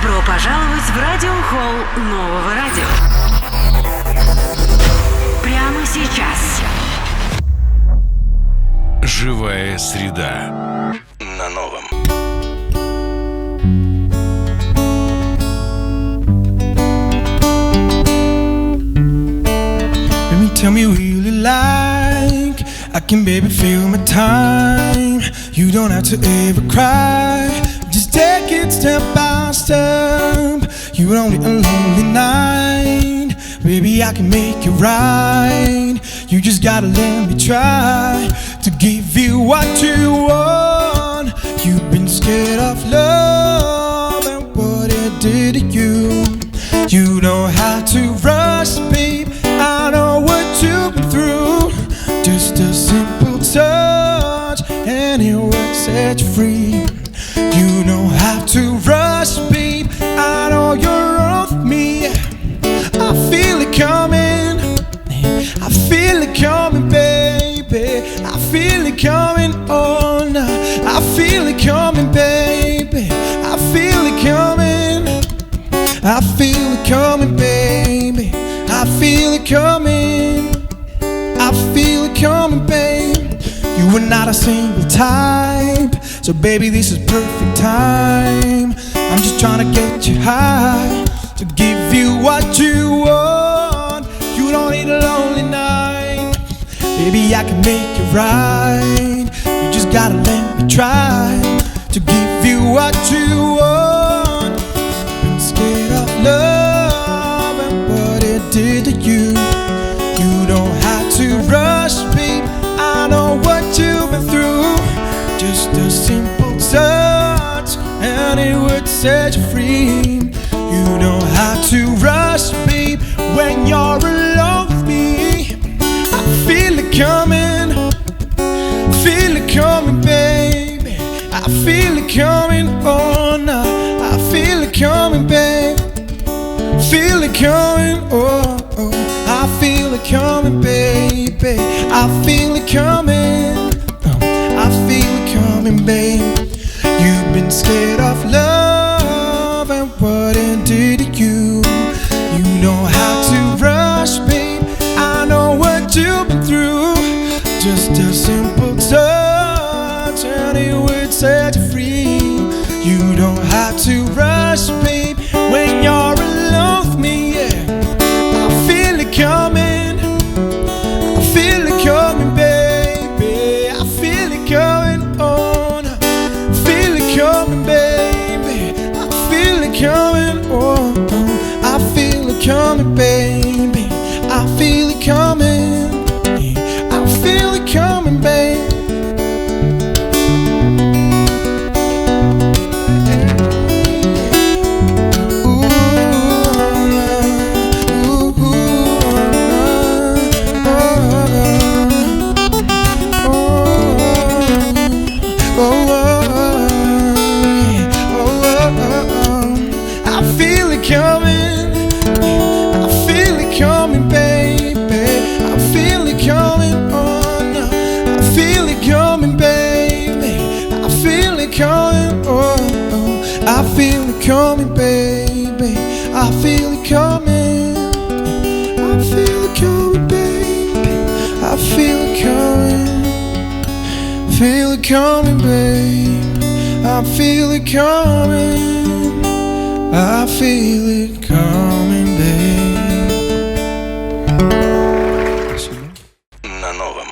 Добро пожаловать в радиохолл нового радио. Прямо сейчас. Живая среда на новом. Let me tell me who you really like. I can, baby, feel my time. You don't have to ever cry. Just take it step by step. You don't need a lonely night. Baby, I can make it right. You just gotta let me try to give you what you want. You've been scared of love and what it did to you. You don't have to rush, babe. I know what you've been through. Just a simple touch and it will set you free. You don't have to rush, babe. I know you're off me. I feel it coming. I feel it coming, baby. I feel it coming on. I feel it coming, baby. I feel it coming. I feel it coming, baby. I feel it coming. I feel it coming, babe. You are not a single type, so baby, this is perfect time. I'm just trying to get you high, to give you what you want. You don't need a lonely night. Baby, I can make it right. You just gotta let me try to give you what you want. Been scared of love and what it did to you. You don't have to rush, babe. I know what you've been through. Just a simple touch and it would set you free. You don't have to rush, babe, when you're alone with me. I feel it coming. Feel it coming, baby. I feel it coming on. I feel it coming, babe. Feel it coming, oh, oh. I feel it coming, baby. I feel it coming. Oh, I feel it coming, babe. You've been scared of love and what it did to you. You don't have to rush, babe. I know what you've been through. Just a simple touch and it would set you free. You don't have to rush, babe, when you're alone with me, yeah. I feel it coming. I feel it coming, baby. I feel it coming on. I feel it coming, baby. I feel it coming, oh, oh. I feel it coming, baby. I feel it coming. I feel it coming, baby. Coming, baby. I feel it coming. I feel it coming, baby. I feel it coming. Feel it coming, baby. I feel it coming. I feel it